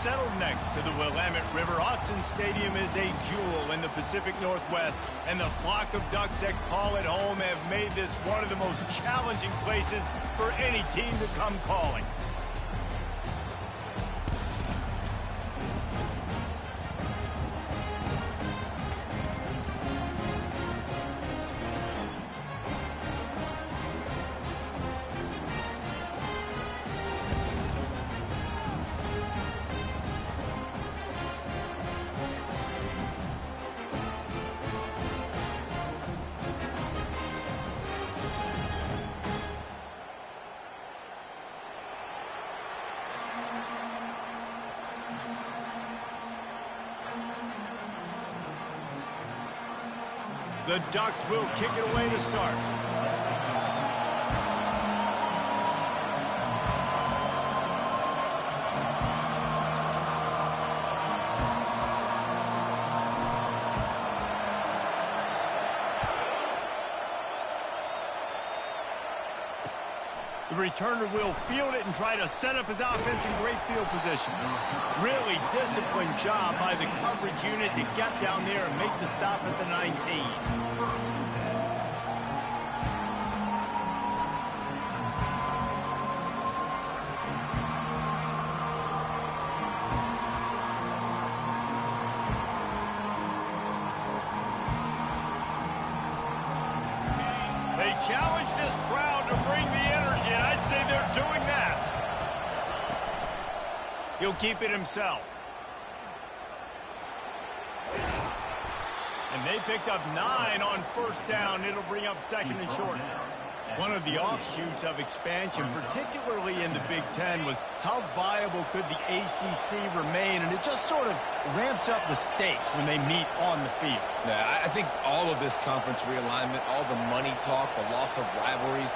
Settled next to the Willamette River, Austin Stadium is a jewel in the Pacific Northwest, and the flock of Ducks that call it home have made this one of the most challenging places for any team to come calling. The Ducks will kick it away to start. The returner will field it and try to set up his offense in great field position. Really disciplined job by the coverage unit to get down there and make the stop at the 19. They challenge this crowd to bring the energy, and I'd say they're doing that. He'll keep it himself. And they picked up 9 on first down. It'll bring up second and short. One of the offshoots of expansion, particularly in the Big Ten, was how viable could the ACC remain, and it just sort of ramps up the stakes when they meet on the field. Yeah, I think all of this conference realignment, all the money talk, the loss of rivalries,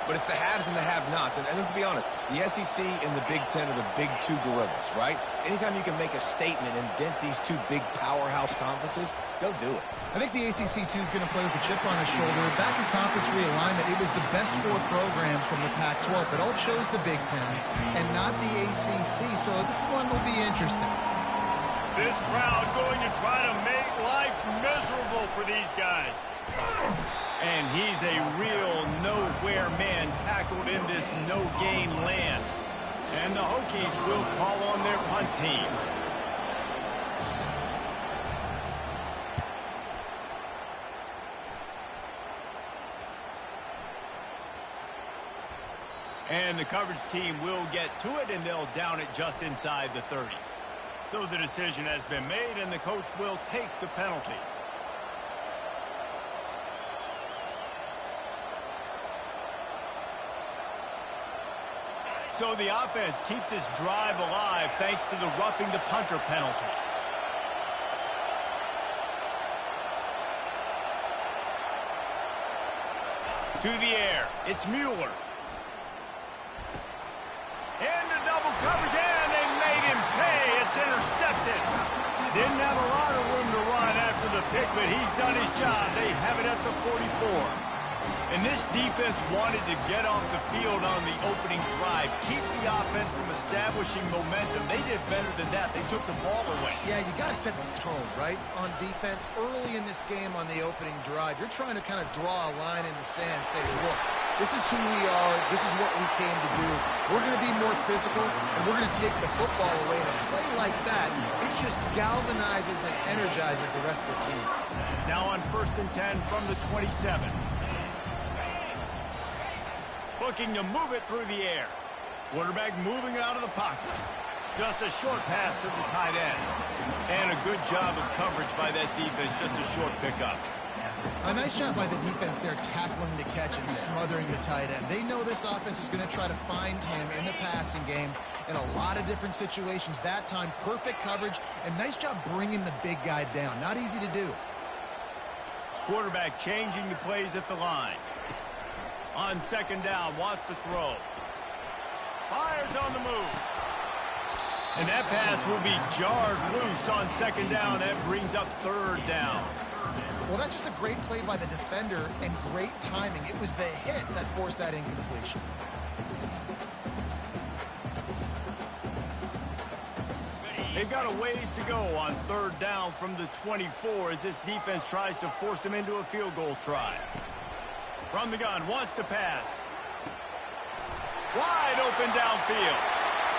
but it's the haves and the have-nots. And let's be honest, the SEC and the Big Ten are the big two gorillas, right? Anytime you can make a statement and dent these two big powerhouse conferences, go do it. I think the ACC, too, is going to play with a chip on his shoulder. Back in conference realignment, it was the best 4 programs from the Pac-12, but all chose the Big Ten and not the ACC, so this one will be interesting. This crowd going to try to make life miserable for these guys. And he's a real nowhere man tackled in this no-gain land. And the Hokies will call on their punt team. And the coverage team will get to it, and they'll down it just inside the 30. So the decision has been made, and the coach will take the penalty. So the offense keeps this drive alive thanks to the roughing the punter penalty. To the air, it's Mueller. Into double coverage, and they made him pay. It's intercepted. Didn't have a lot of room to run after the pick, but he's done his job. They have it at the 44. And this defense wanted to get off the field on the opening drive, keep the offense from establishing momentum. They did better than that. They took the ball away. Yeah, you got to set the tone, right, on defense. Early in this game on the opening drive, you're trying to kind of draw a line in the sand, say, look, this is who we are. This is what we came to do. We're going to be more physical, and we're going to take the football away. And a play like that, it just galvanizes and energizes the rest of the team. Now on 1st and 10 from the 27. Looking to move it through the air. Quarterback moving out of the pocket. Just a short pass to the tight end. And a good job of coverage by that defense. Just a short pickup. A nice job by the defense there, tackling the catch and smothering the tight end. They know this offense is going to try to find him in the passing game in a lot of different situations. That time, perfect coverage, and nice job bringing the big guy down. Not easy to do. Quarterback changing the plays at the line. On 2nd down, wants to throw. Fires on the move. And that pass will be jarred loose on 2nd down. That brings up 3rd down. Well, that's just a great play by the defender and great timing. It was the hit that forced that incompletion. They've got a ways to go on 3rd down from the 24 as this defense tries to force them into a field goal try. From the gun, wants to pass. Wide open downfield.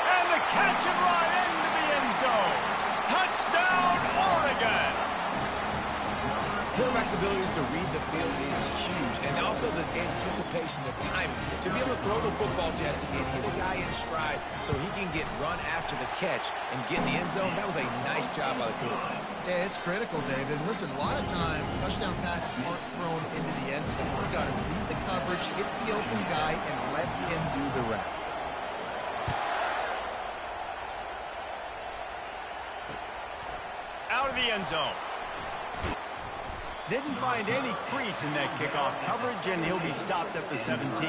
And the catch and run into the end zone. Touchdown, Oregon! Quarterback's abilities to read the field is huge, and also the anticipation, the timing. To be able to throw the football, Jesse, and hit a guy in stride so he can get run after the catch and get in the end zone, that was a nice job by the quarterback. Yeah, it's critical, David. Listen, a lot of times, touchdown passes aren't thrown into the end zone. You've got to read the coverage, hit the open guy, and let him do the rest. Out of the end zone. Didn't find any crease in that kickoff coverage, and he'll be stopped at the 17.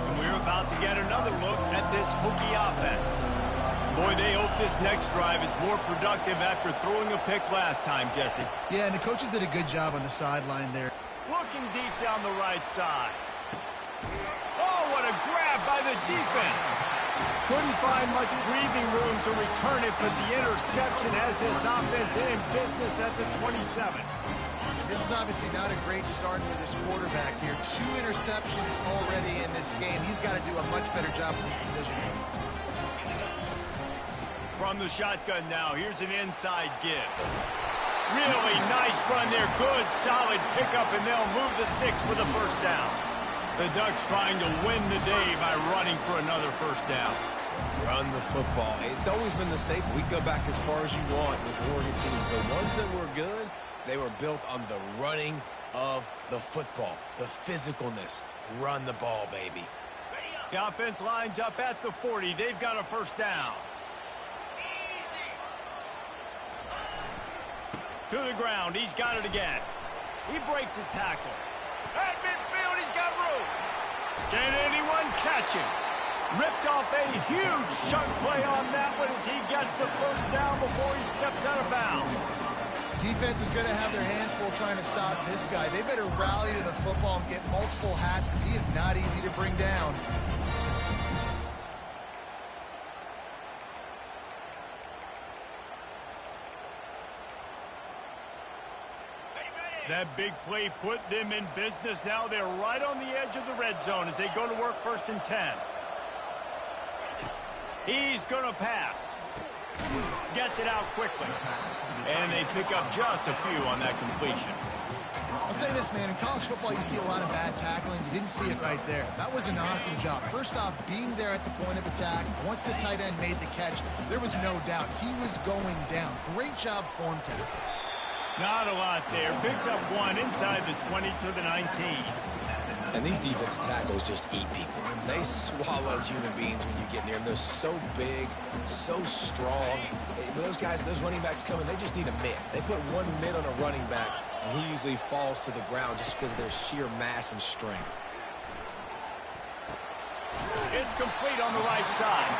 And we're about to get another look at this Hokie offense. Boy, they hope this next drive is more productive after throwing a pick last time, Jesse. Yeah, and the coaches did a good job on the sideline there. Looking deep down the right side. Oh, what a grab by the defense. Couldn't find much breathing room to return it, but the interception has this offense in business at the 27. This is obviously not a great start for this quarterback here. 2 interceptions already in this game. He's got to do a much better job with his decision-making. From the shotgun now, here's an inside give. Really nice run there. Good, solid pickup, and they'll move the sticks with a first down. The Ducks trying to win the day by running for another first down. Run the football. It's always been the staple. We go back as far as you want with Oregon teams. The ones that were good, they were built on the running of the football, the physicalness. Run the ball, baby. The offense lines up at the 40. They've got a first down. To the ground, he's got it again. He breaks a tackle. At midfield, he's got room. Can anyone catch him? Ripped off a huge chunk play on that one as he gets the first down before he steps out of bounds. Defense is going to have their hands full trying to stop this guy. They better rally to the football and get multiple hats because he is not easy to bring down. That big play put them in business. Now they're right on the edge of the red zone as they go to work 1st and 10. He's going to pass. Gets it out quickly. And they pick up just a few on that completion. I'll say this, man. In college football, you see a lot of bad tackling. You didn't see it right there. That was an awesome job. First off, being there at the point of attack. Once the tight end made the catch, there was no doubt he was going down. Great job form tackle. Not a lot there. Picks up 1 inside the 20 to the 19. And these defensive tackles just eat people. They swallow human beings when you get near them. They're so big, so strong. Those guys, those running backs coming, they just need a mid. They put 1 mid on a running back, and he usually falls to the ground just because of their sheer mass and strength. It's complete on the right side.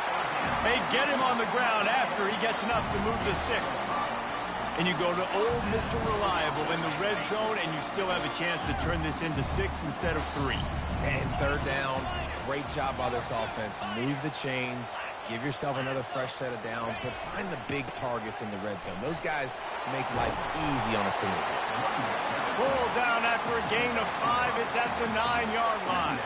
They get him on the ground after he gets enough to move the sticks. And you go to old Mr. Reliable in the red zone, and you still have a chance to turn this into 6 instead of 3. And 3rd down, great job by this offense. Move the chains, give yourself another fresh set of downs, but find the big targets in the red zone. Those guys make life easy on a quarterback. Pull down after a gain of 5. It's at the 9-yard line.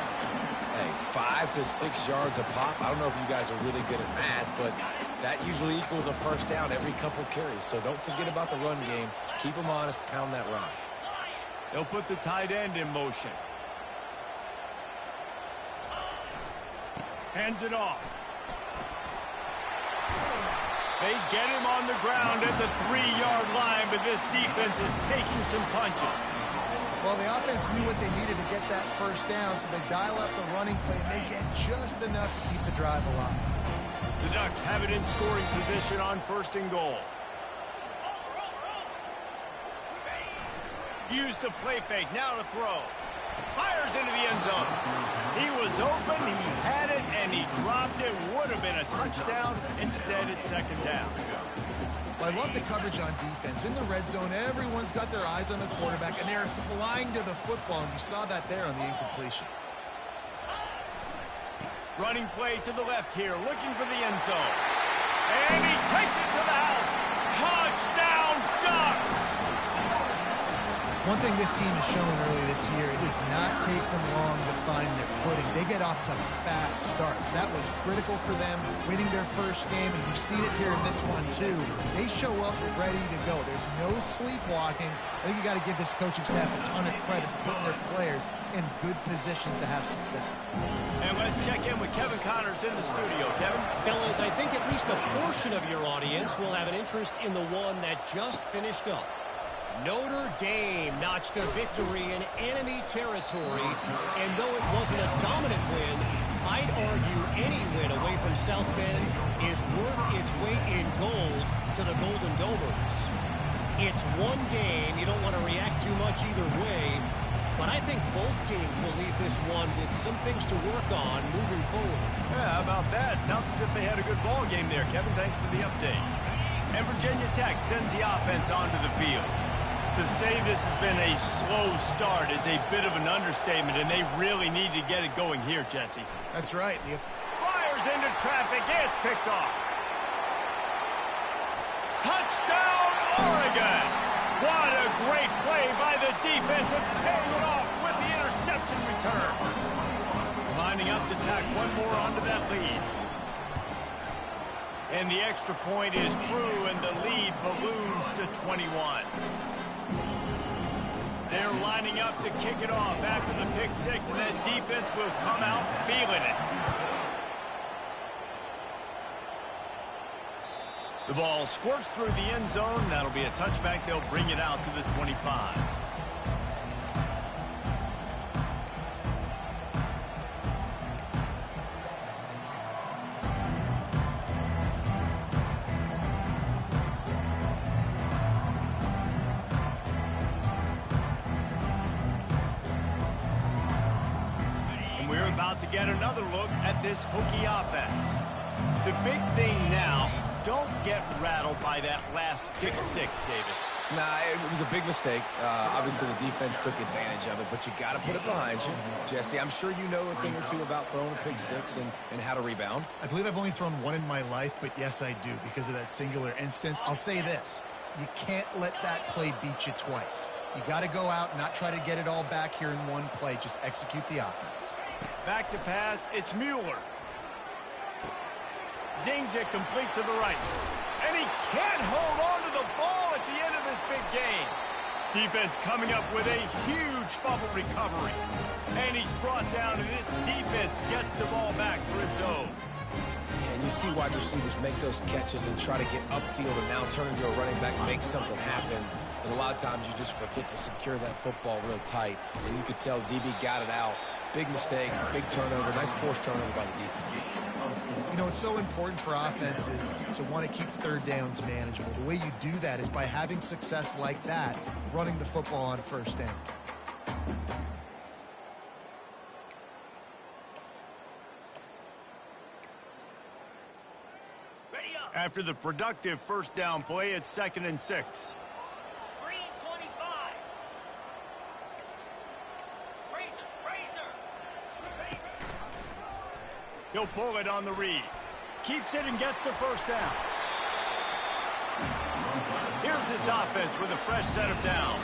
Hey, 5 to 6 yards a pop. I don't know if you guys are really good at math, but that usually equals a first down every couple carries. So don't forget about the run game. Keep them honest, pound that rock. They'll put the tight end in motion. Hands it off. They get him on the ground at the 3-yard line, but this defense is taking some punches. Well, the offense knew what they needed to get that first down, so they dial up the running play, and they get just enough to keep the drive alive. The Ducks have it in scoring position on 1st and goal. Use the play fake, now to throw. Fires into the end zone. He was open, he had it, and he dropped it. Would have been a touchdown. Instead, it's 2nd down. Well, I love the coverage on defense. In the red zone, everyone's got their eyes on the quarterback, and they're flying to the football, and you saw that there on the incompletion. Running play to the left here, looking for the end zone. And he takes it to the house. Touchdown, Ducks! One thing this team has shown early this year, it does not take them long to find their footing. They get off to fast starts. That was critical for them, winning their first game, and you've seen it here in this one too. They show up ready to go. There's no sleepwalking. I think you got to give this coaching staff a ton of credit for putting their players in good positions to have success. And let's check in with Kevin Connors in the studio. Kevin? Fellas, I think at least a portion of your audience will have an interest in the one that just finished up. Notre Dame notched a victory in enemy territory, and though it wasn't a dominant win, I'd argue any win away from South Bend is worth its weight in gold to the Golden Domers. It's one game. You don't want to react too much either way, but I think both teams will leave this one with some things to work on moving forward. Yeah, how about that? Sounds as if they had a good ball game there, Kevin. Thanks for the update. And Virginia Tech sends the offense onto the field. To say this has been a slow start is a bit of an understatement, and they really need to get it going here, Jesse. That's right. Fires into traffic. It's picked off. Touchdown, Oregon! What a great play by the defense and paying it off with the interception return. Lining up to tack one more onto that lead. And the extra point is true, and the lead balloons to 21. They're lining up to kick it off after the pick six, and that defense will come out feeling it. The ball squirts through the end zone. That'll be a touchback. They'll bring it out to the 25. About to get another look at this Hokie offense. The big thing now, don't get rattled by that last pick six, David. Nah, it was a big mistake. Obviously, the defense took advantage of it, but you got to put it behind you. Jesse, I'm sure you know a thing or two about throwing a pick six and how to rebound. I believe I've only thrown one in my life, but yes, I do, because of that singular instance. I'll say this. You can't let that play beat you twice. You got to go out and not try to get it all back here in one play. Just execute the offense. Back to pass, it's Mueller. Zings it complete to the right. And he can't hold on to the ball at the end of this big game. Defense coming up with a huge fumble recovery. And he's brought down, and this defense gets the ball back for its own. Yeah, and you see wide receivers make those catches and try to get upfield and now turn into a running back and make something happen. And a lot of times you just forget to secure that football real tight. And you could tell DB got it out. Big mistake, big turnover, nice forced turnover by the defense. You know, it's so important for offenses to want to keep third downs manageable. The way you do that is by having success like that, running the football on first down. After the productive first down play, it's 2nd and 6. He'll pull it on the read. Keeps it and gets the first down. Here's this offense with a fresh set of downs.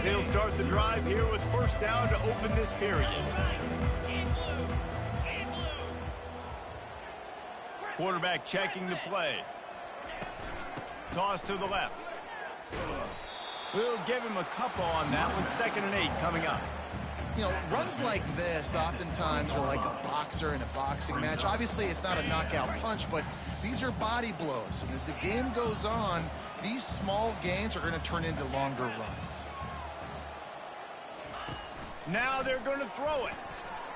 They'll start the drive here with first down to open this period. Quarterback checking the play. Toss to the left. We'll give him a couple on that one. 2nd and 8 coming up. You know, runs like this oftentimes are like a boxer in a boxing match. Obviously, it's not a knockout punch, but these are body blows. And as the game goes on, these small gains are going to turn into longer runs. Now they're going to throw it.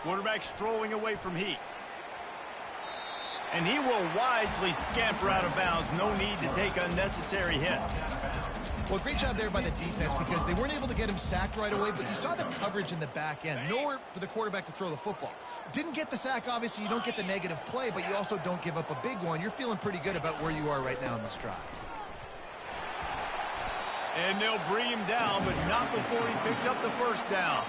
Quarterback strolling away from heat. And he will wisely scamper out of bounds. No need to take unnecessary hits. Well, great job there by the defense because they weren't able to get him sacked right away, but you saw the coverage in the back end. Nowhere for the quarterback to throw the football. Didn't get the sack, obviously. You don't get the negative play, but you also don't give up a big one. You're feeling pretty good about where you are right now in this drive. And they'll bring him down, but not before he picks up the first down.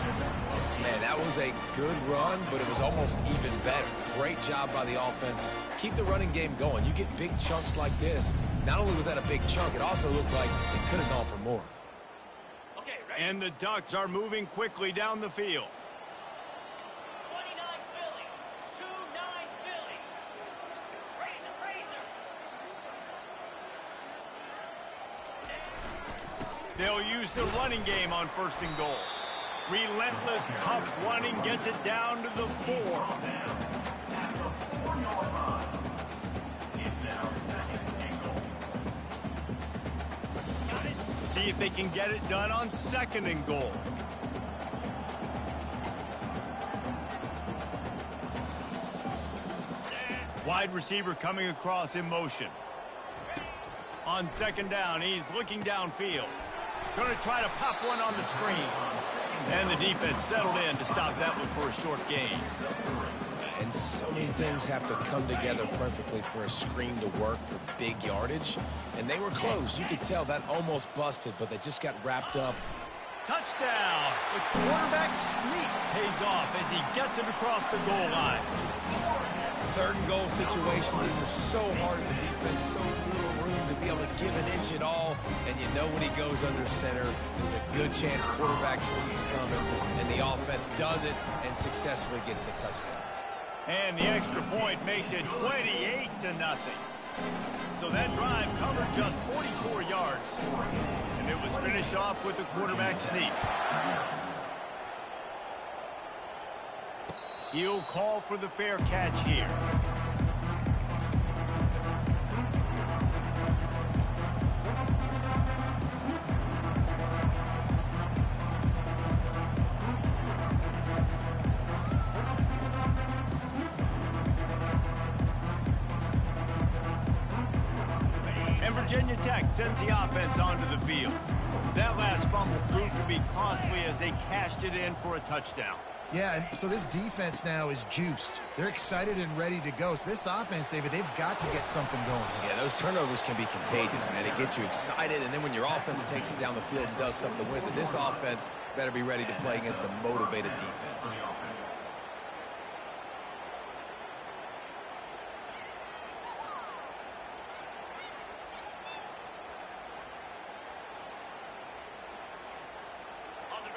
Man, that was a good run, but it was almost even better. Great job by the offense. Keep the running game going. You get big chunks like this. Not only was that a big chunk, it also looked like it could have gone for more. Okay, ready? And the Ducks are moving quickly down the field. 29 Philly, 2-9 Philly. Razor. They'll use the running game on 1st and goal. Relentless, tough running gets it down to the 4. See if they can get it done on 2nd and goal. Wide receiver coming across in motion. On 2nd down, he's looking downfield. Going to try to pop one on the screen. And the defense settled in to stop that one for a short gain. And so many things have to come together perfectly for a screen to work for big yardage. And they were close. You could tell that almost busted, but they just got wrapped up. Touchdown! The quarterback sneak pays off as he gets it across the goal line. 3rd and goal situations, these are so hard as a defense, so little room to be able to give an inch at all. And you know when he goes under center, there's a good chance quarterback sneak's coming, and the offense does it and successfully gets the touchdown. And the extra point makes it 28-0. So that drive covered just 44 yards. And it was finished off with a quarterback sneak. He'll call for the fair catch here. And Virginia Tech sends the offense onto the field. That last fumble proved to be costly as they cashed it in for a touchdown. Yeah, and so this defense now is juiced. They're excited and ready to go. So this offense, David, they've got to get something going. Yeah, those turnovers can be contagious, man. It gets you excited, and then when your offense takes it down the field and does something with it, this offense better be ready to play against a motivated defense.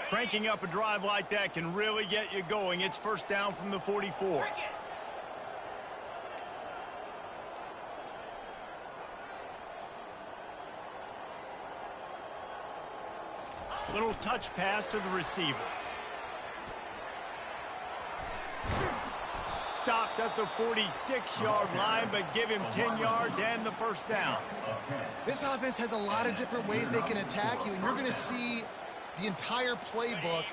Cranking up a drive like that can really get you going. It's 1st down from the 44. Little touch pass to the receiver. Stopped at the 46-yard line, but give him 10 yards and the 1st down. This offense has a lot of different ways they can attack you, and you're going to see the entire playbook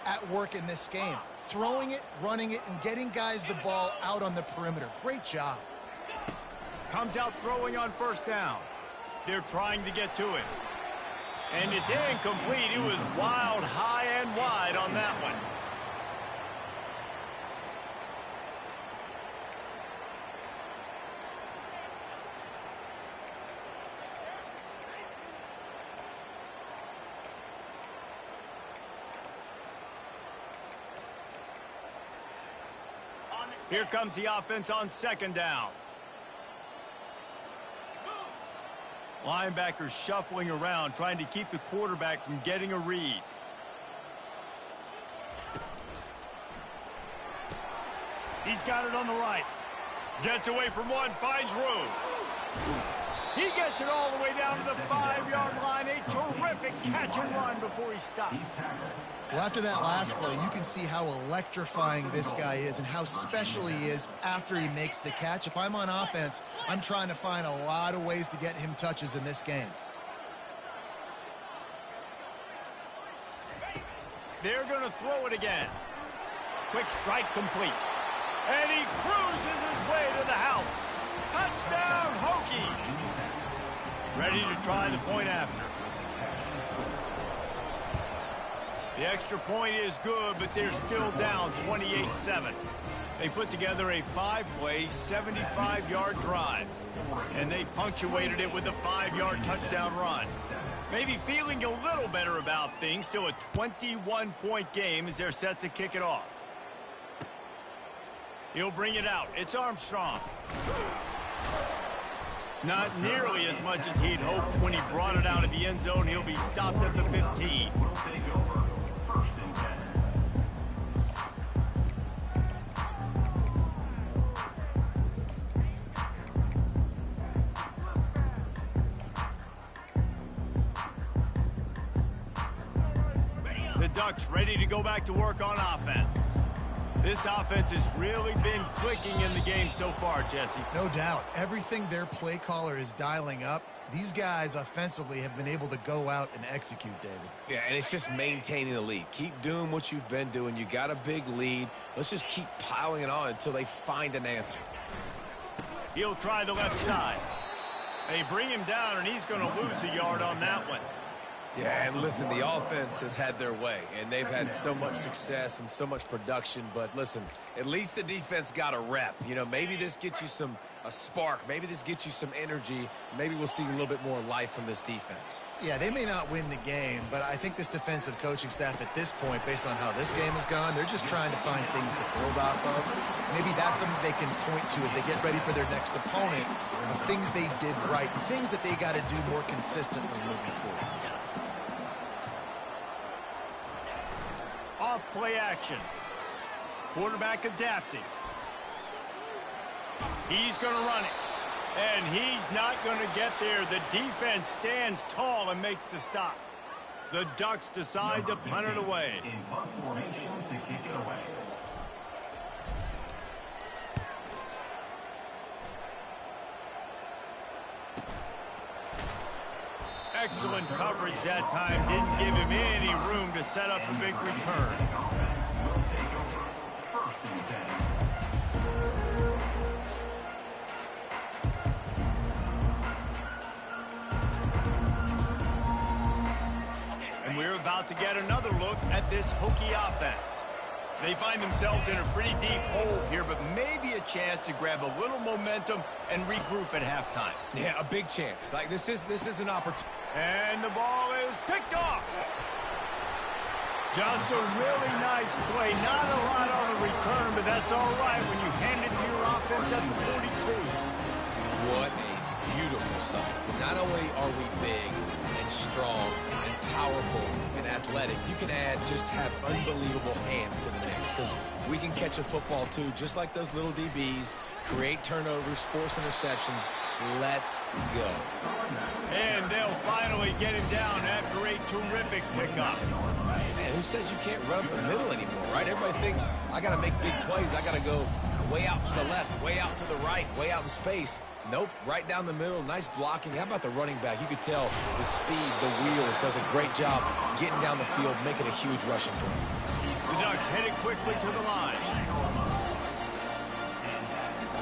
at work in this game. Throwing it, running it, and getting guys the ball out on the perimeter. Great job. Comes out throwing on 1st down. They're trying to get to it. And it's incomplete. It was wild, high and wide on that one. Here comes the offense on 2nd down. Linebackers shuffling around, trying to keep the quarterback from getting a read. He's got it on the right. Gets away from one, finds room. He gets it all the way down to the 5-yard line. A terrific catch and run before he stops. Well, after that last play, you can see how electrifying this guy is and how special he is after he makes the catch. If I'm on offense, I'm trying to find a lot of ways to get him touches in this game. They're going to throw it again. Quick strike complete. And he cruises his way to the house. Ready to try the point after. The extra point is good, but they're still down 28-7. They put together a 5-play, 75-yard drive, and they punctuated it with a 5-yard touchdown run. Maybe feeling a little better about things. Still a 21-point game as they're set to kick it off. He'll bring it out. It's Armstrong. Not nearly as much as he'd hoped when he brought it out of the end zone. He'll be stopped at the 15. The Ducks ready to go back to work on offense. This offense has really been clicking in the game so far, Jesse. No doubt. Everything their play caller is dialing up, these guys offensively have been able to go out and execute, David. Yeah, and it's just maintaining the lead. Keep doing what you've been doing. You got a big lead. Let's just keep piling it on until they find an answer. He'll try the left side. They bring him down, and he's going to lose a yard on that one. Yeah, and listen, the offense has had their way, and they've had so much success and so much production. But listen, at least the defense got a rep. You know, maybe this gets you a spark. Maybe this gets you some energy. Maybe we'll see a little bit more life from this defense. Yeah, they may not win the game, but I think this defensive coaching staff at this point, based on how this game has gone, they're just trying to find things to build off of. Maybe that's something they can point to as they get ready for their next opponent, of things they did right, things that they got to do more consistently moving forward. Off play action. Quarterback adapting. He's going to run it. And he's not going to get there. The defense stands tall and makes the stop. The Ducks decide to punt it away. In punt formation to kick it away. Excellent coverage that time. Didn't give him any room to set up a big return. Will take over first and 10. And we're about to get another look at this Hokie offense. They find themselves in a pretty deep hole here, but maybe a chance to grab a little momentum and regroup at halftime. Yeah, a big chance. Like this is an opportunity. And the ball is picked off. Just a really nice play. Not a lot on the return, but that's all right when you hand it to your offense at the 42. What a beautiful sight. Not only are we big and strong and powerful and athletic, you can just have unbelievable hands to the mix, because we can catch a football too, just like those little DBs, create turnovers, force interceptions. Let's go. And they'll finally get him down after a terrific pickup. Man, who says you can't run up the middle anymore, right? Everybody thinks I got to make big plays. I got to go way out to the left, way out to the right, way out in space. Nope, right down the middle, nice blocking. How about the running back? You could tell the speed, the wheels, does a great job getting down the field, making a huge rushing play. The Ducks headed quickly to the line.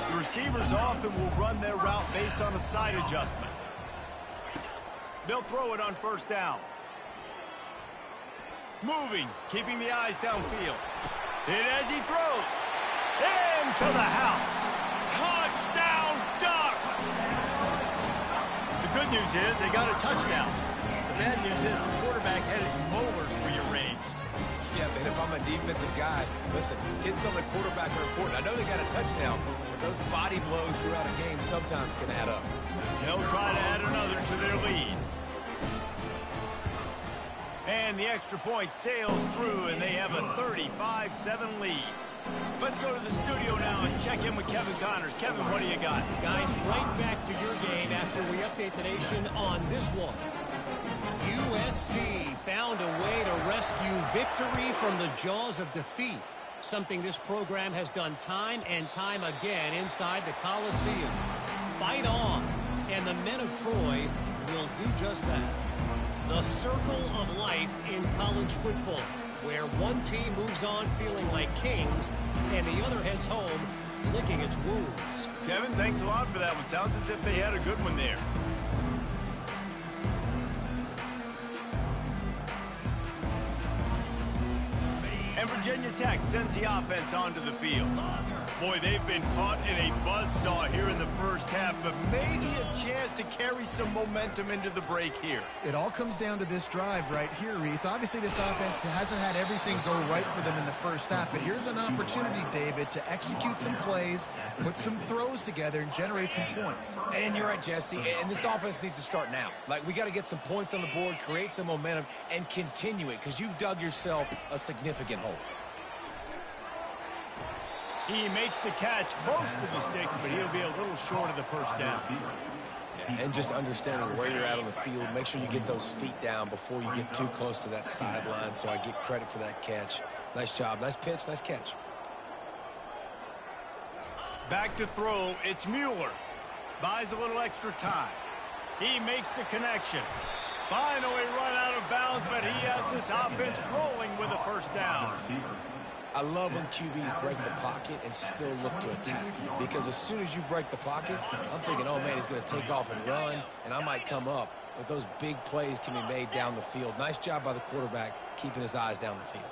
The receivers often will run their route based on a side adjustment. They'll throw it on first down. Moving, keeping the eyes downfield. And as he throws, into the house. Touchdown, Ducks! The good news is they got a touchdown. The bad news is the quarterback had his molars rearranged. Yeah, man, if I'm a defensive guy, listen, hits on the quarterback are important. I know they got a touchdown, but those body blows throughout a game sometimes can add up. They'll try to add another to their lead. And the extra point sails through, and they have a 35-7 lead. Let's go to the studio now and check in with Kevin Connors. Kevin, what do you got? Guys, right back to your game after we update the nation on this one. USC found a way to rescue victory from the jaws of defeat, something this program has done time and time again inside the Coliseum. Fight on, and the men of Troy will do just that. The circle of life in college football, where one team moves on feeling like kings and the other heads home licking its wounds. Kevin, thanks a lot for that one. Sounds as if they had a good one there. Virginia Tech sends the offense onto the field. Boy, they've been caught in a buzzsaw here in the first half, but maybe a chance to carry some momentum into the break here. It all comes down to this drive right here, Reese. Obviously, this offense hasn't had everything go right for them in the first half, but here's an opportunity, David, to execute some plays, put some throws together, and generate some points. And you're right, Jesse, and this offense needs to start now. Like, we got to get some points on the board, create some momentum, and continue it, because you've dug yourself a significant hole. He makes the catch close to the sticks, but he'll be a little short of the first down. Yeah, and just understanding where you're at on the field, make sure you get those feet down before you get too close to that sideline, so I get credit for that catch. Nice job, nice pitch, nice catch. Back to throw, it's Mueller. Buys a little extra time. He makes the connection. Finally run out of bounds, but he has this offense rolling with a first down. I love when QBs break the pocket and still look to attack. Because as soon as you break the pocket, I'm thinking, oh, man, he's going to take off and run, and I might come up. But those big plays can be made down the field. Nice job by the quarterback keeping his eyes down the field.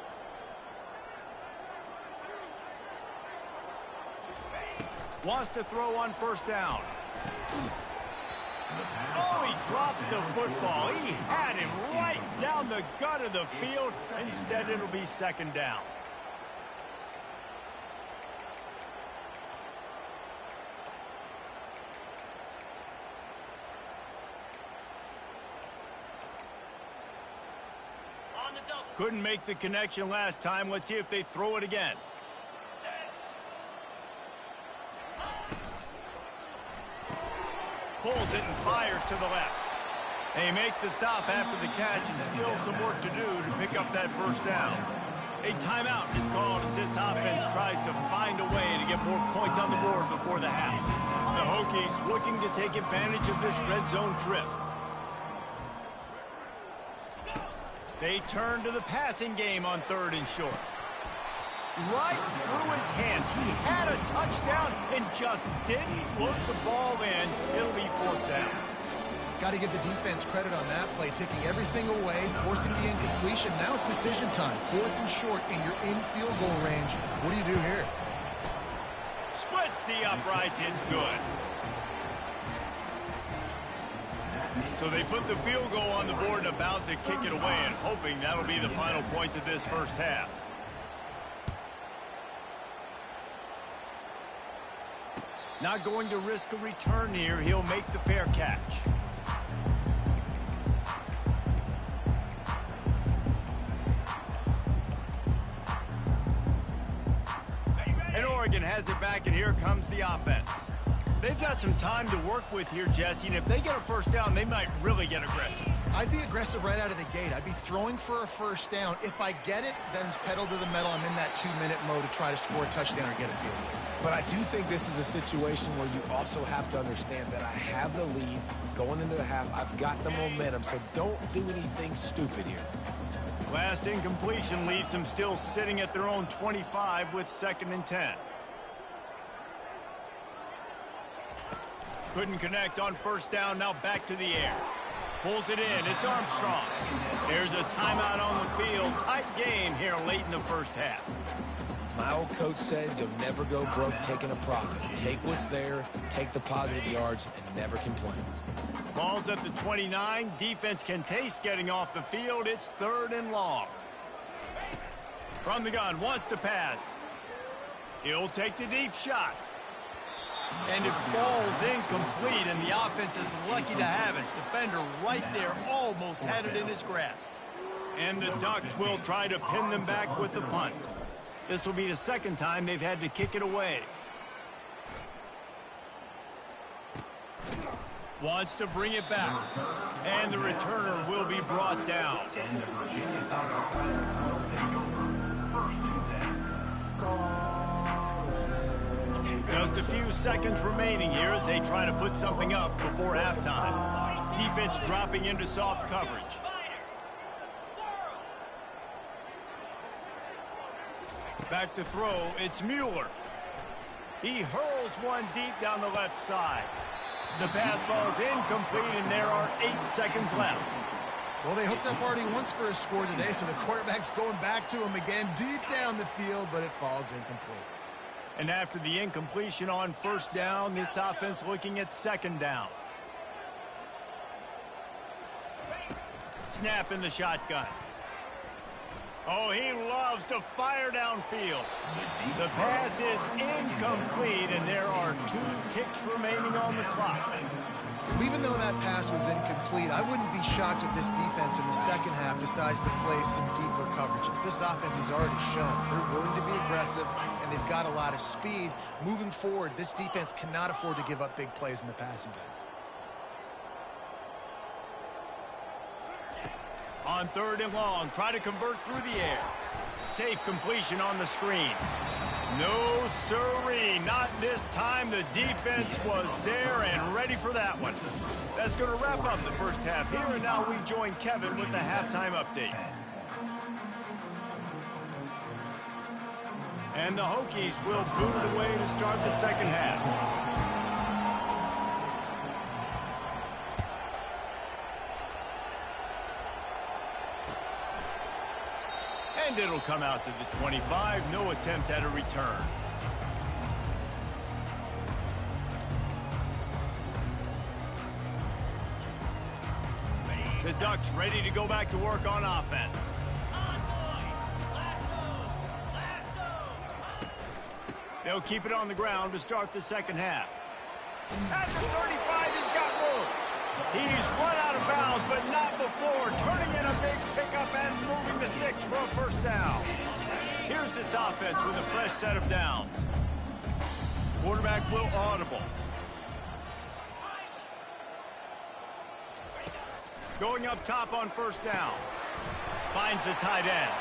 Wants to throw on first down. Oh, he drops the football. He had him right down the gut of the field. Instead, it'll be second down. Couldn't make the connection last time. Let's see if they throw it again. Pulls it and fires to the left. They make the stop after the catch and still some work to do to pick up that first down. A timeout is called as this offense tries to find a way to get more points on the board before the half. The Hokies looking to take advantage of this red zone trip. They turn to the passing game on 3rd and short. Right through his hands. He had a touchdown and just didn't look the ball in. It'll be 4th down. Got to give the defense credit on that play, taking everything away, forcing the incompletion. Now it's decision time. 4th and short, and you're in field goal range. What do you do here? Splits the uprights. It's good. So they put the field goal on the board and about to kick it away and hoping that'll be the final points of this first half. Not going to risk a return here. He'll make the fair catch. And Oregon has it back, and here comes the offense. They've got some time to work with here, Jesse, and if they get a first down, they might really get aggressive. I'd be aggressive right out of the gate. I'd be throwing for a first down. If I get it, then it's pedal to the metal. I'm in that 2-minute mode to try to score a touchdown or get a field goal. But I do think this is a situation where you also have to understand that I have the lead going into the half. I've got the momentum, so don't do anything stupid here. Last incompletion leaves them still sitting at their own 25 with 2nd and 10. Couldn't connect on first down, now back to the air. Pulls it in, it's Armstrong. There's a timeout on the field. Tight game here late in the first half. My old coach said you'll never go broke taking a profit. Take what's there, take the positive yards, and never complain. Ball's at the 29. Defense can taste getting off the field. It's 3rd and long. From the gun, wants to pass. He'll take the deep shot. And it falls incomplete, and the offense is lucky to have it. Defender right there almost had it in his grasp. And the Ducks will try to pin them back with the punt. This will be the 2nd time they've had to kick it away. Wants to bring it back. And the returner will be brought down. And the Virginia Tech offense will take over 1st and 10. Just a few seconds remaining here as they try to put something up before halftime. Defense dropping into soft coverage. Back to throw, it's Mueller. He hurls one deep down the left side. The pass falls incomplete, and there are 8 seconds left. Well, they hooked up already once for a score today, so the quarterback's going back to him again deep down the field, but it falls incomplete. And after the incompletion on first down, this offense looking at second down. Snap in the shotgun. Oh, he loves to fire downfield. The pass is incomplete, and there are 2 ticks remaining on the clock. Well, even though that pass was incomplete, I wouldn't be shocked if this defense in the second half decides to play some deeper coverages. This offense has already shown they're willing to be aggressive, and they've got a lot of speed. Moving forward, this defense cannot afford to give up big plays in the passing game. On 3rd and long, try to convert through the air. Safe completion on the screen. No sirree, not this time. The defense was there and ready for that one. That's going to wrap up the first half here, and now we join Kevin with the halftime update. And the Hokies will boot it away to start the second half. And it'll come out to the 25. No attempt at a return. The Ducks ready to go back to work on offense. They'll keep it on the ground to start the second half. At the 35, he's got room. He's run out of bounds, but not before turning in a big pickup and moving the sticks for a first down. Here's this offense with a fresh set of downs. Quarterback will audible. Going up top on first down. Finds the tight end.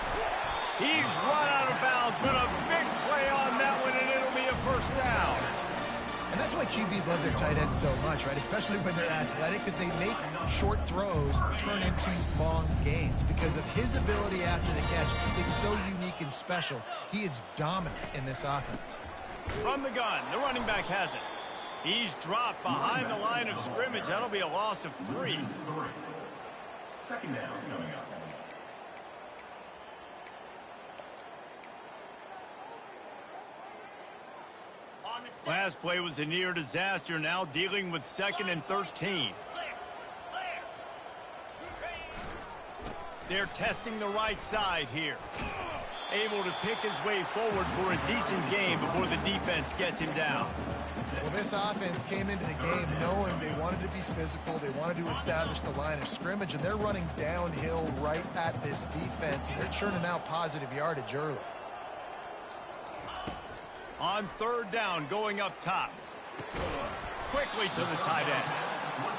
He's run out of bounds, but a big play on that one, and it'll be a first down. And that's why QBs love their tight ends so much, right? Especially when they're athletic, because they make short throws turn into long gains. Because of his ability after the catch, it's so unique and special. He is dominant in this offense. From the gun, the running back has it. He's dropped behind the line of scrimmage. That'll be a loss of 3. Second down coming up. Last play was a near disaster, now dealing with 2nd and 13. They're testing the right side here. Able to pick his way forward for a decent game before the defense gets him down. Well, this offense came into the game knowing they wanted to be physical, they wanted to establish the line of scrimmage, and they're running downhill right at this defense, and they're churning out positive yardage early. On 3rd down, going up top. Quickly to the tight end.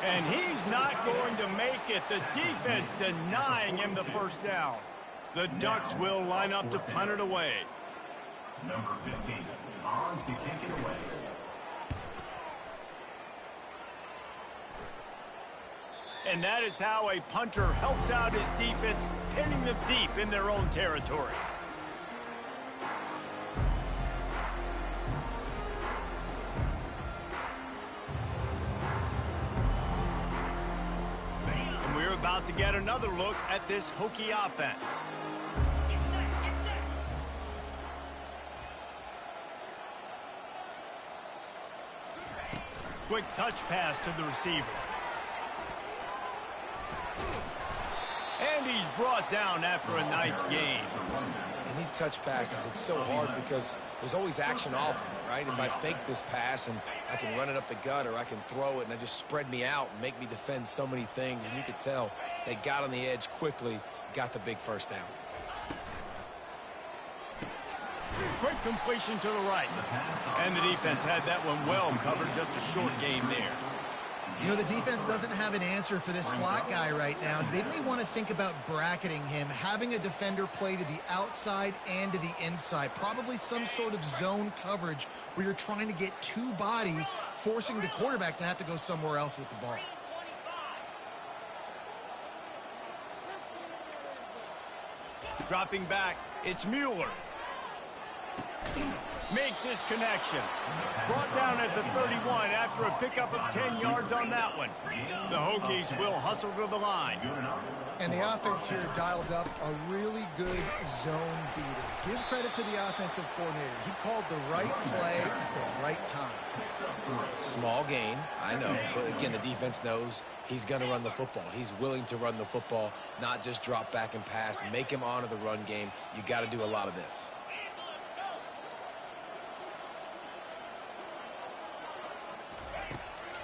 And he's not going to make it. The defense denying him the first down. The Ducks will line up to punt it away. Number 15, on to kick it away. And that is how a punter helps out his defense, pinning them deep in their own territory. And we're about to get another look at this Hokie offense. Quick touch pass to the receiver. And he's brought down after a nice gain. In these touch passes, it's so hard because there's always action off of it, right? If I fake this pass and I can run it up the gut or I can throw it and they just spread me out and make me defend so many things, and you could tell they got on the edge quickly, got the big first down. Quick completion to the right. And the defense had that one well covered, just a short gain there. You know, the defense doesn't have an answer for this slot guy right now. They may want to think about bracketing him, having a defender play to the outside and to the inside. Probably some sort of zone coverage where you're trying to get 2 bodies, forcing the quarterback to have to go somewhere else with the ball. Dropping back, it's Mueller. Makes his connection. Brought down at the 31 after a pickup of 10 yards on that one. The Hokies will hustle to the line. And the offense here dialed up a really good zone beater. Give credit to the offensive coordinator. He called the right play at the right time. Small gain, I know. But again, the defense knows he's going to run the football. He's willing to run the football, not just drop back and pass. Make him honor the run game. You got to do a lot of this.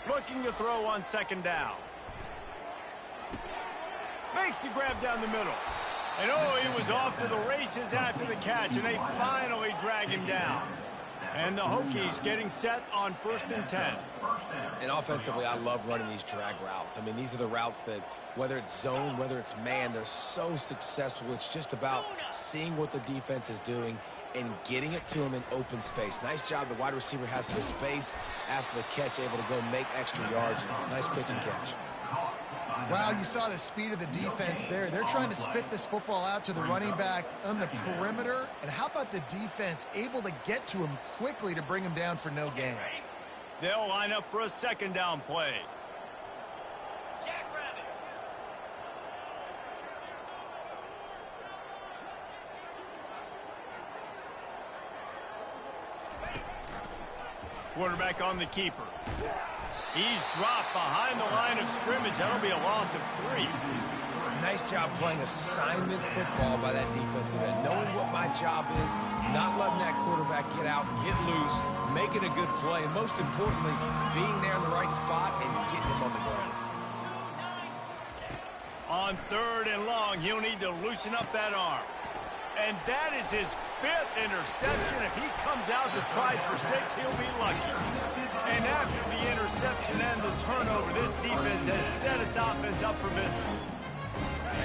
Looking to throw on second down. Makes the grab down the middle. And oh, he was off to the races after the catch, and they finally drag him down. And the Hokies getting set on 1st and 10. And offensively, I love running these drag routes. I mean, these are the routes that, whether it's zone, whether it's man, they're so successful. It's just about seeing what the defense is doing and getting it to him in open space. Nice job. The wide receiver has some space after the catch, able to go make extra yards. Nice pitch and catch. Wow, you saw the speed of the defense there. They're trying to spit this football out to the running back on the perimeter. And how about the defense able to get to him quickly to bring him down for no gain? They'll line up for a second down play. Jackrabbit. Quarterback on the keeper. He's dropped behind the line of scrimmage. That'll be a loss of 3. Nice job playing assignment football by that defensive end. Knowing what my job is, not letting that quarterback get out, get loose, making a good play, and most importantly, being there in the right spot and getting him on the ground. On 3rd and long, he'll need to loosen up that arm. And that is his 5th interception. If he comes out to try for 6, he'll be lucky. And after the interception and the turnover, this defense has set its offense up for business.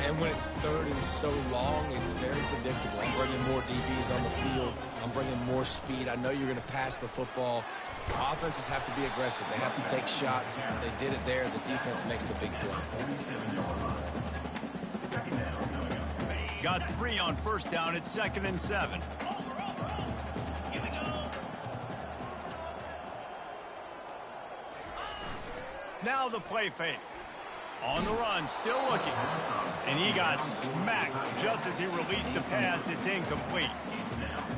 And when it's 3rd and so long, it's very predictable. I'm bringing more DBs on the field. I'm bringing more speed. I know you're going to pass the football. Offenses have to be aggressive. They have to take shots. They did it there. The defense makes the big play. Got 3 on 1st down. It's 2nd and 7. Here we go. Now the play fake. On the run, still looking. And he got smacked just as he released the pass. It's incomplete.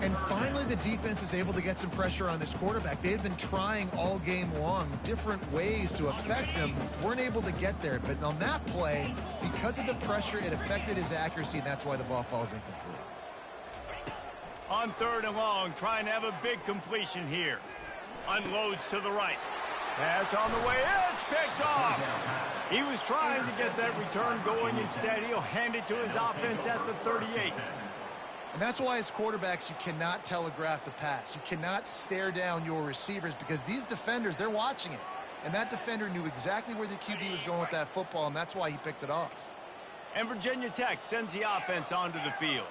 And finally, the defense is able to get some pressure on this quarterback. They had been trying all game long different ways to affect him. Weren't able to get there. But on that play, because of the pressure, it affected his accuracy, and that's why the ball falls incomplete. On 3rd and long, trying to have a big completion here. Unloads to the right. Pass on the way. It's picked off. He was trying to get that return going. Instead, he'll hand it to his offense at the 38. And that's why as quarterbacks, you cannot telegraph the pass. You cannot stare down your receivers because these defenders, they're watching it. And that defender knew exactly where the QB was going with that football, and that's why he picked it off. And Virginia Tech sends the offense onto the field.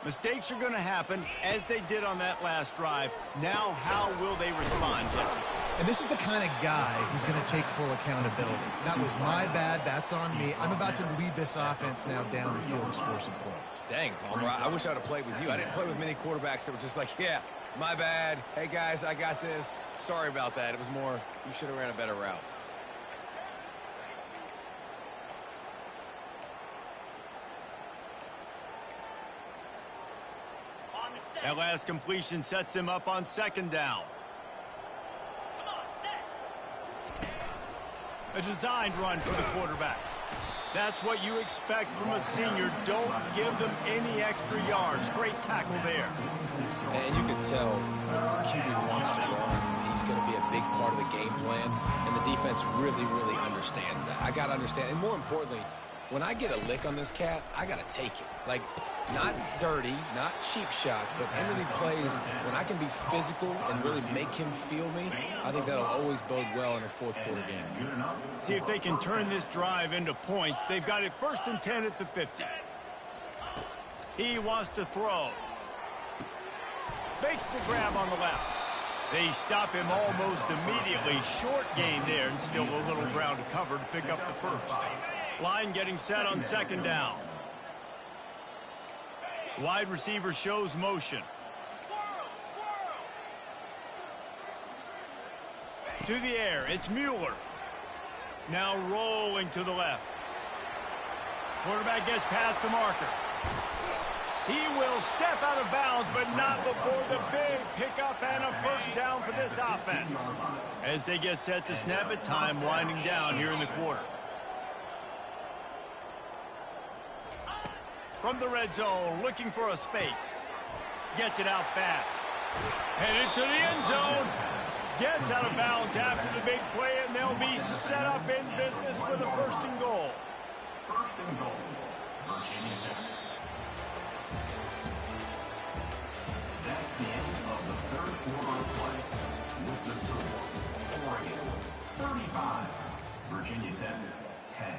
Mistakes are going to happen, as they did on that last drive. Now, how will they respond, Jesse? And this is the kind of guy who's going to take full accountability. That was my bad. That's on me. I'm about to lead this offense now down the field and score some points. Dang, Palmer, I wish I would have played with you. I didn't play with many quarterbacks that were just like, yeah, my bad. Hey, guys, I got this. Sorry about that. It was more, you should have ran a better route. On the set. That last completion sets him up on 2nd down. Come on, set. A designed run for the quarterback. That's what you expect from a senior. Don't give them any extra yards. Great tackle there. And you can tell the QB wants to run. He's going to be a big part of the game plan, and the defense really, really understands that. I got to understand, and more importantly, when I get a lick on this cat, I got to take it. Like, not dirty, not cheap shots, but ending plays when I can be physical and really make him feel me, I think that'll always bode well in a 4th quarter game. See if they can turn this drive into points. They've got it 1st and 10 at the 50. He wants to throw. Makes the grab on the left. They stop him almost immediately. Short gain there, and still a little ground to cover to pick up the 1st. Line getting set on 2nd down. Wide receiver shows motion. through the air. It's Mueller. Now rolling to the left. Quarterback gets past the marker. He will step out of bounds, but not before the big pickup and a first down for this offense. As they get set to snap it, time winding down here in the quarter. From the red zone, looking for a space. Gets it out fast. Headed to the end zone. Gets out of bounds after the big play, and they'll be set up in business with a first and goal. First and goal. Virginia Tech. That's the end of the third quarter of play. With the score, Oregon 35, Virginia Tech 10.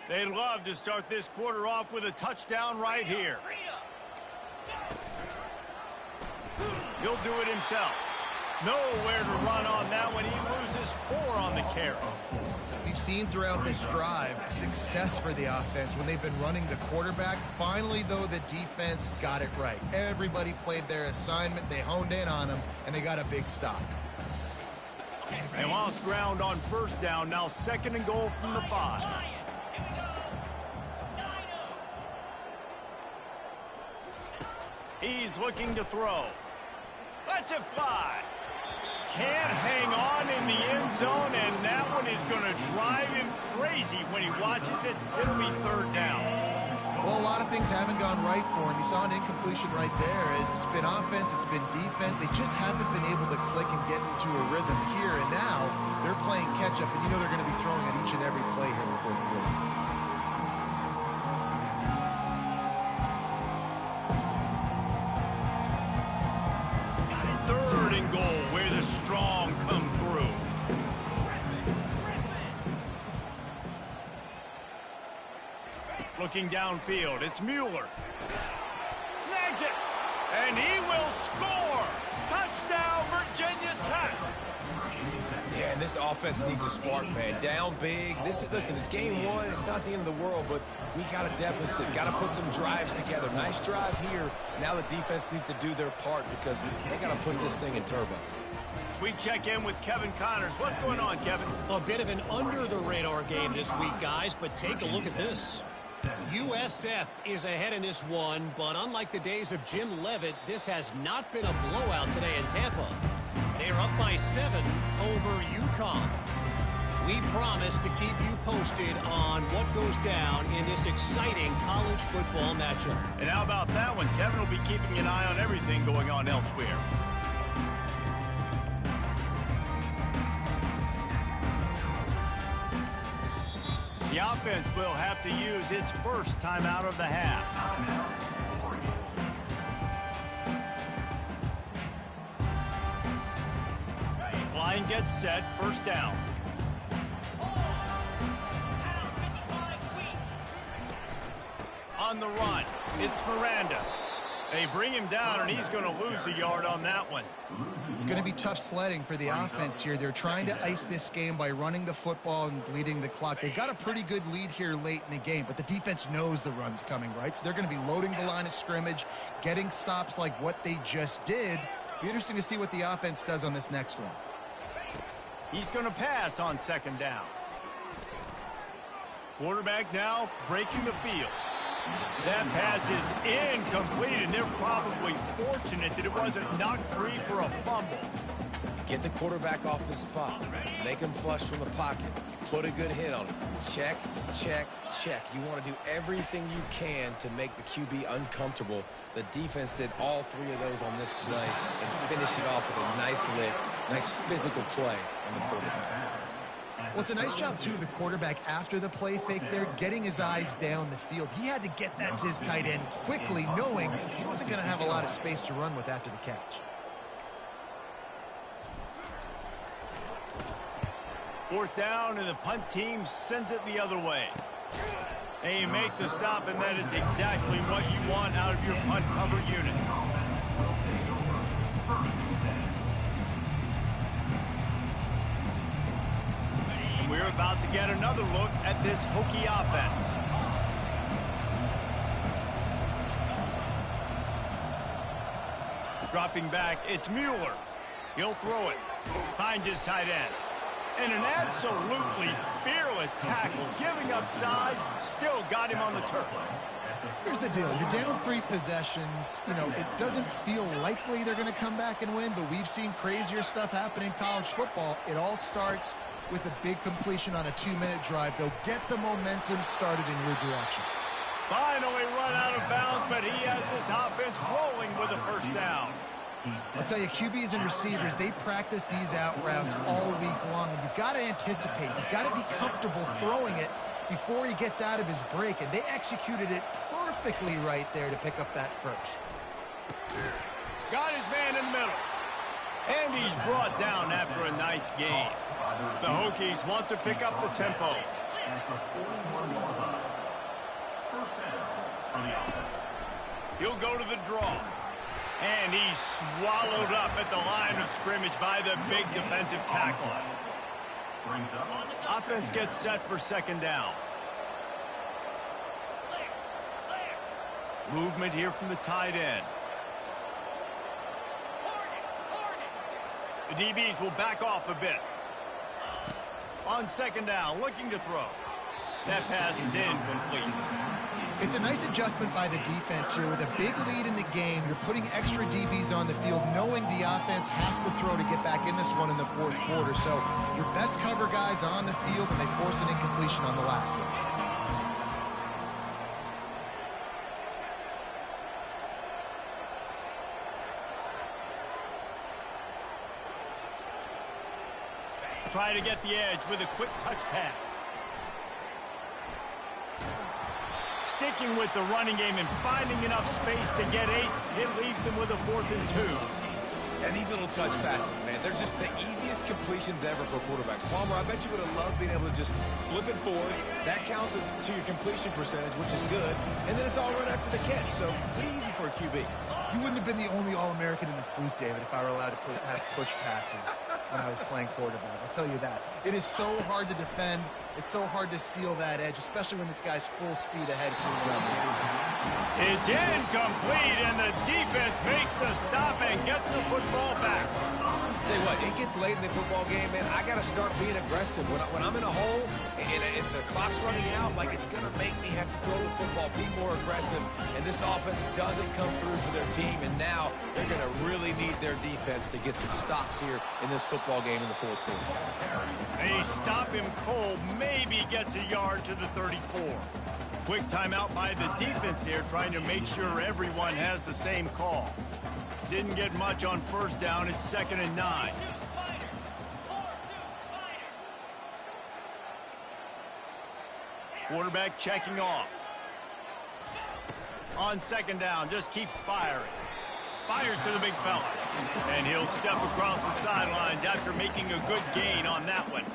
They'd love to start this quarter off with a touchdown right here. He'll do it himself. Nowhere to run on that one. He loses 4 on the carry. We've seen throughout this drive success for the offense when they've been running the quarterback. Finally, though, the defense got it right. Everybody played their assignment. They honed in on them, and they got a big stop. They lost ground on first down. Now second and goal from the 5. He's looking to throw. Lets it fly. Can't hang on in the end zone, and that one is going to drive him crazy when he watches it. It'll be third down. Well, a lot of things haven't gone right for him. You saw an incompletion right there. It's been offense, it's been defense. They just haven't been able to click and get into a rhythm here, and now they're playing catch-up, and you know they're going to be throwing at each and every play here in the fourth quarter. Third and goal, where the strong come through. Looking downfield, it's Mueller. Snags it, and he will score. Touchdown, Virginia Tech. Yeah, and this offense needs a spark, man. Down big. Listen, it's game 1. It's not the end of the world, but we got a deficit. Got to put some drives together. Nice drive here. Now the defense needs to do their part because they got to put this thing in turbo. We check in with Kevin Connors. What's going on, Kevin? A bit of an under-the-radar game this week, guys, but take a look at this. USF is ahead in this one, but unlike the days of Jim Leavitt, this has not been a blowout today in Tampa. They're up by 7 over UConn. We promise to keep you posted on what goes down in this exciting college football matchup. And how about that one? Kevin will be keeping an eye on everything going on elsewhere. The offense will have to use its first timeout of the half. Line gets set, first down. On the run, it's Miranda. They bring him down, and he's going to lose a yard on that one. It's going to be tough sledding for the offense here. They're trying to ice this game by running the football and bleeding the clock. They've got a pretty good lead here late in the game, but the defense knows the run's coming, right? So they're going to be loading the line of scrimmage, getting stops like what they just did. Be interesting to see what the offense does on this next one. He's going to pass on second down. Quarterback now breaking the field. That pass is incomplete, and they're probably fortunate that it wasn't knocked free for a fumble. Get the quarterback off his spot. Make him flush from the pocket. Put a good hit on him. Check, check, check. You want to do everything you can to make the QB uncomfortable. The defense did all 3 of those on this play and finished it off with a nice lick, nice physical play on the quarterback. Well, it's a nice job, too, of the quarterback after the play fake there, getting his eyes down the field. He had to get that to his tight end quickly, knowing he wasn't going to have a lot of space to run with after the catch. Fourth down, and the punt team sends it the other way. And you make the stop, and that is exactly what you want out of your punt cover unit. We're about to get another look at this Hokie offense. Dropping back, it's Mueller. He'll throw it. Finds his tight end. And an absolutely fearless tackle, giving up size, still got him on the turf. Here's the deal. You're down 3 possessions. You know, it doesn't feel likely they're going to come back and win, but we've seen crazier stuff happen in college football. It all starts with a big completion on a 2-minute drive. They'll get the momentum started in your direction. Finally run out of bounds, but he has this offense rolling with a first down. I'll tell you, QBs and receivers, they practice these out routes all week long, and you've got to anticipate. You've got to be comfortable throwing it before he gets out of his break, and they executed it perfectly right there to pick up that first. Got his man in the middle. And he's brought down after a nice gain. The Hokies want to pick up the tempo. He'll go to the draw. And he's swallowed up at the line of scrimmage by the big defensive tackle. Offense gets set for second down. Movement here from the tight end. The DBs will back off a bit. On second down, looking to throw. That pass is incomplete. It's a nice adjustment by the defense here. With a big lead in the game, you're putting extra DBs on the field, knowing the offense has to throw to get back in this one in the fourth quarter. So your best cover guys on the field, and they force an incompletion on the last one. Try to get the edge with a quick touch pass. Sticking with the running game and finding enough space to get 8, it leaves them with a 4th and 2. And these little touch passes, man, they're just the easiest completions ever for quarterbacks. Palmer, I bet you would have loved being able to just flip it forward. That counts as to your completion percentage, which is good. And then it's all run after the catch, so pretty easy for a QB. You wouldn't have been the only All-American in this booth, David, if I were allowed to have push passes when I was playing quarterback. I'll tell you that. It is so hard to defend. It's so hard to seal that edge, especially when this guy's full speed ahead. It's incomplete, and the defense makes the stop and gets the football back. Tell you what, it gets late in the football game, man. I got to start being aggressive. When I'm in a hole and the clock's running out, like, it's going to make me have to throw the football, be more aggressive. And this offense doesn't come through for their team, and now they're going to really need their defense to get some stops here in this football game in the fourth quarter. They stop him cold, maybe gets a yard to the 34. Quick timeout by the defense there, trying to make sure everyone has the same call. Didn't get much on first down. It's 2nd and 9. Quarterback checking off. On second down, just keeps firing. Fires to the big fella. And he'll step across the sidelines after making a good gain on that one.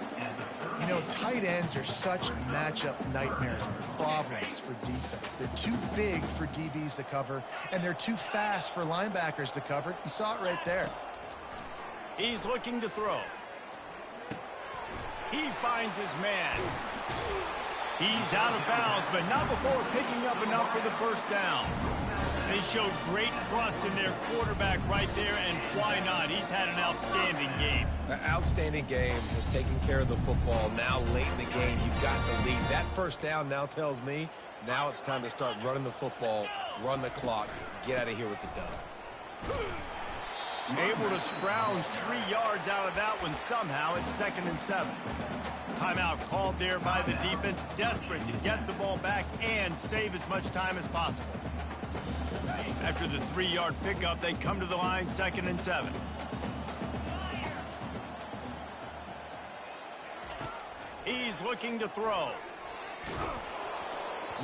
You know, tight ends are such matchup nightmares and problems for defense. They're too big for DBs to cover, and they're too fast for linebackers to cover. You saw it right there. He's looking to throw. He finds his man. He's out of bounds, but not before picking up enough for the first down. They showed great trust in their quarterback right there, and why not? He's had an outstanding game. An outstanding game, has taken care of the football. Now late in the game, you've got the lead. That first down now tells me now it's time to start running the football, run the clock, get out of here with the dub. Able to scrounge 3 yards out of that one somehow. It's 2nd and 7. Timeout called there by the defense, desperate to get the ball back and save as much time as possible. After the 3-yard pickup, they come to the line, 2nd and 7. He's looking to throw.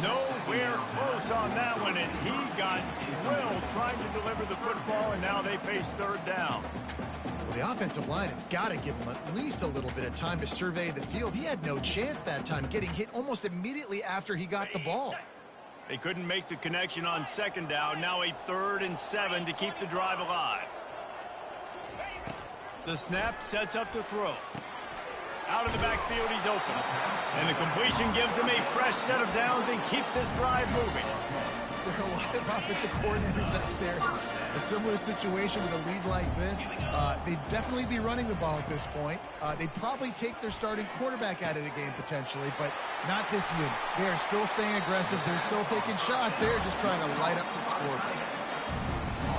Nowhere close on that one as he got drilled trying to deliver the football, and now they face 3rd down. Well, the offensive line has got to give him at least a little bit of time to survey the field. He had no chance that time, getting hit almost immediately after he got the ball. They couldn't make the connection on 2nd down. Now a 3rd and 7 to keep the drive alive. The snap sets up to throw. Out of the backfield, he's open. And the completion gives him a fresh set of downs and keeps this drive moving. There are a lot of offensive coordinators out there. A similar situation with a lead like this. They'd definitely be running the ball at this point. They'd probably take their starting quarterback out of the game potentially, but not this unit. They are still staying aggressive. They're still taking shots. They're just trying to light up the scoreboard.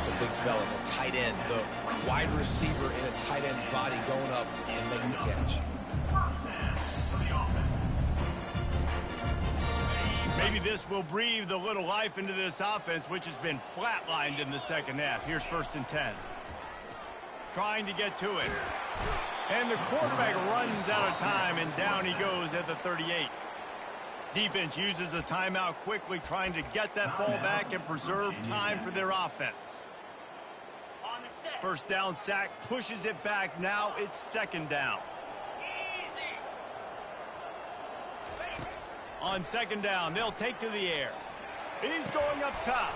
The big fella, the tight end, the wide receiver in a tight end's body going up and making the catch. Maybe this will breathe a little life into this offense, which has been flatlined in the second half. Here's 1st and 10. Trying to get to it. And the quarterback runs out of time, and down he goes at the 38. Defense uses a timeout quickly, trying to get that ball back and preserve time for their offense. On the set. 1st down sack pushes it back. Now it's 2nd down. Easy. On 2nd down, they'll take to the air. He's going up top.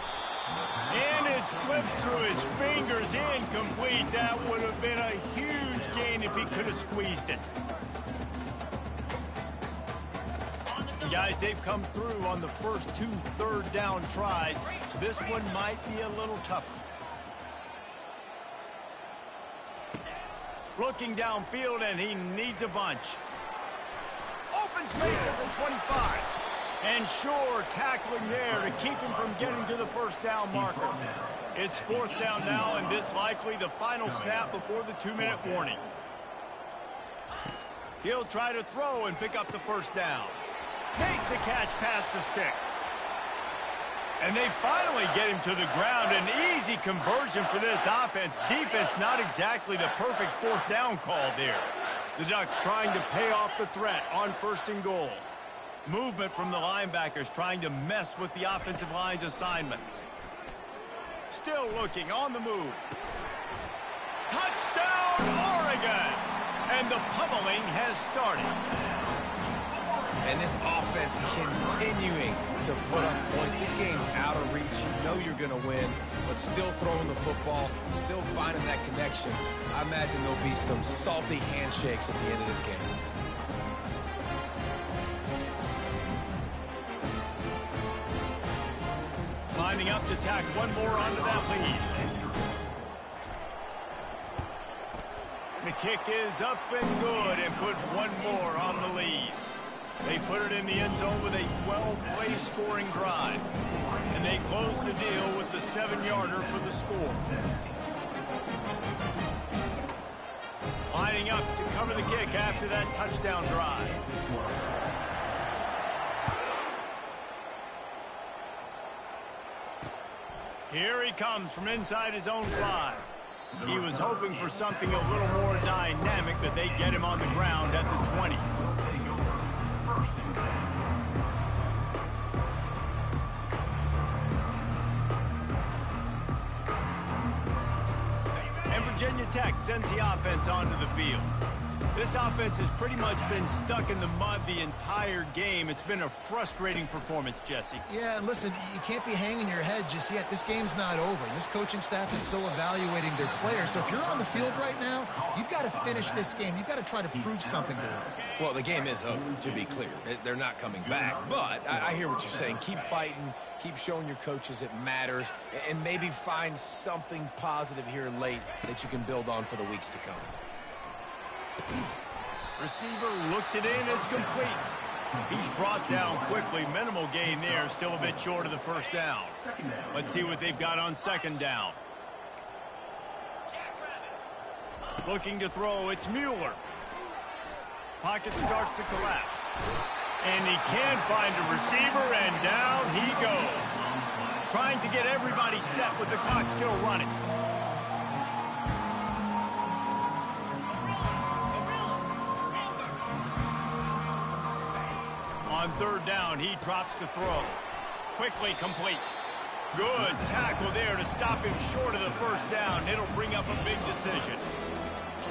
And it slips through his fingers, incomplete. That would have been a huge gain if he could have squeezed it. Guys, they've come through on the first 2 3rd down tries. This one might be a little tougher. Looking downfield, and he needs a bunch. Open space at the 25. And sure, tackling there to keep him from getting to the 1st down marker. It's 4th down now, and this likely the final snap before the 2-minute warning. He'll try to throw and pick up the 1st down. Makes the catch past the sticks. And they finally get him to the ground. An easy conversion for this offense. Defense not exactly the perfect 4th down call there. The Ducks trying to pay off the threat on 1st and goal. Movement from the linebackers trying to mess with the offensive line's assignments. Still looking on the move. Touchdown, Oregon! And the pummeling has started. And this offense continuing to put up points. This game's out of reach. You know you're going to win, but still throwing the football, still finding that connection. I imagine there'll be some salty handshakes at the end of this game. Lining up to tack one more onto that lead. The kick is up and good and put one more on the lead. They put it in the end zone with a 12-play scoring drive. And they close the deal with the 7-yarder for the score. Lining up to cover the kick after that touchdown drive. Here he comes from inside his own 5. He was hoping for something a little more dynamic, but they get him on the ground at the 20. And Virginia Tech sends the offense onto the field. This offense has pretty much been stuck in the mud the entire game. It's been a frustrating performance, Jesse. Yeah, and listen, you can't be hanging your head just yet. This game's not over. This coaching staff is still evaluating their players. So if you're on the field right now, you've got to finish this game. You've got to try to prove something to them. Well, the game is over, to be clear. They're not coming back. But I hear what you're saying. Keep fighting. Keep showing your coaches it matters. And maybe find something positive here late that you can build on for the weeks to come. Receiver looks it in. It's complete. He's brought down quickly. Minimal gain there. Still a bit short of the 1st down. Let's see what they've got on 2nd down. Looking to throw. It's Mueller. Pocket starts to collapse. And he can find a receiver, and down he goes. Trying to get everybody set with the clock still running. On 3rd down, he drops to throw. Quickly complete. Good tackle there to stop him short of the 1st down. It'll bring up a big decision.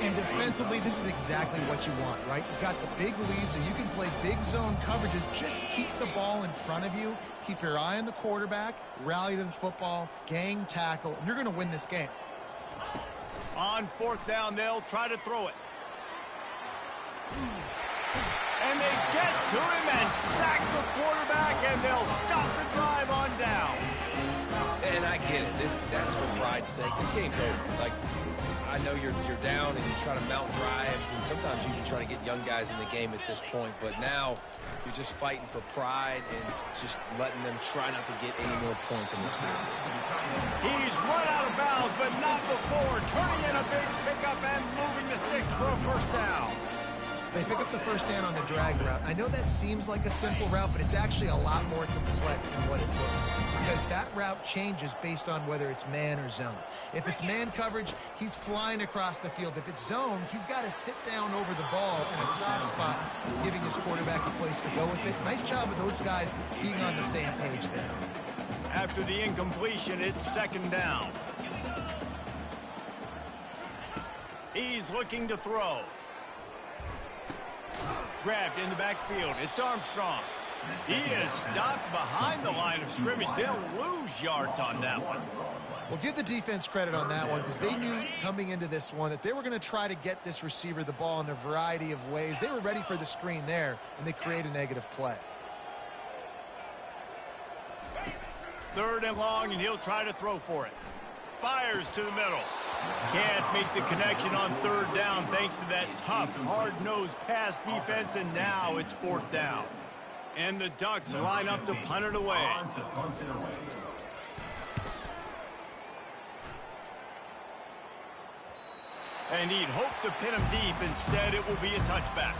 And defensively, this is exactly what you want, right? You've got the big lead, so you can play big zone coverages. Just keep the ball in front of you. Keep your eye on the quarterback. Rally to the football. Gang tackle. And you're going to win this game. On 4th down, they'll try to throw it. And they get to him and sack the quarterback, and they'll stop the drive on down. And I get it. That's for pride's sake. This game's over. Like, I know you're down and you try to mount drives, and sometimes you can try to get young guys in the game at this point. But now you're just fighting for pride and just letting them try not to get any more points in the scoreboard. He's run out of bounds, but not before. Turning in a big pickup and moving the sticks for a first down. They pick up the first down on the drag route. I know that seems like a simple route, but it's actually a lot more complex than what it looks, because that route changes based on whether it's man or zone. If it's man coverage, he's flying across the field. If it's zone, he's got to sit down over the ball in a soft spot, giving his quarterback a place to go with it. Nice job of those guys being on the same page there. After the incompletion, it's second down. He's looking to throw. Grabbed in the backfield. It's Armstrong. He is stopped behind the line of scrimmage. They'll lose yards on that one. Well, give the defense credit on that one, because they knew coming into this one that they were going to try to get this receiver the ball in a variety of ways. They were ready for the screen there, and they create a negative play. Third and long, and he'll try to throw for it. Fires to the middle. Can't make the connection on third down thanks to that tough, hard-nosed pass defense, and now it's fourth down. And the Ducks line up to punt it away. And he'd hoped to pin him deep. Instead, it will be a touchback.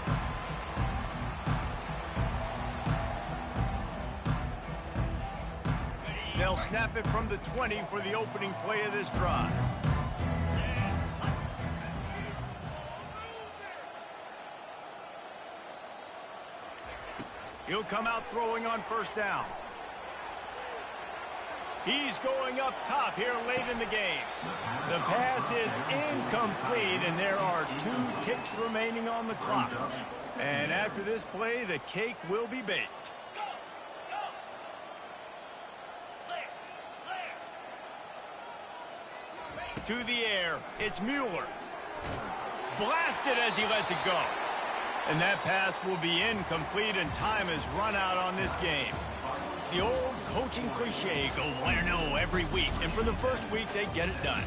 They'll snap it from the 20 for the opening play of this drive. He'll come out throwing on first down. He's going up top here late in the game. The pass is incomplete, and there are 2 ticks remaining on the clock. And after this play, the cake will be baked. To the air, it's Mueller. Blasted as he lets it go. And that pass will be incomplete, and time has run out on this game. The old coaching cliche, go win or no every week. And for the first week, they get it done.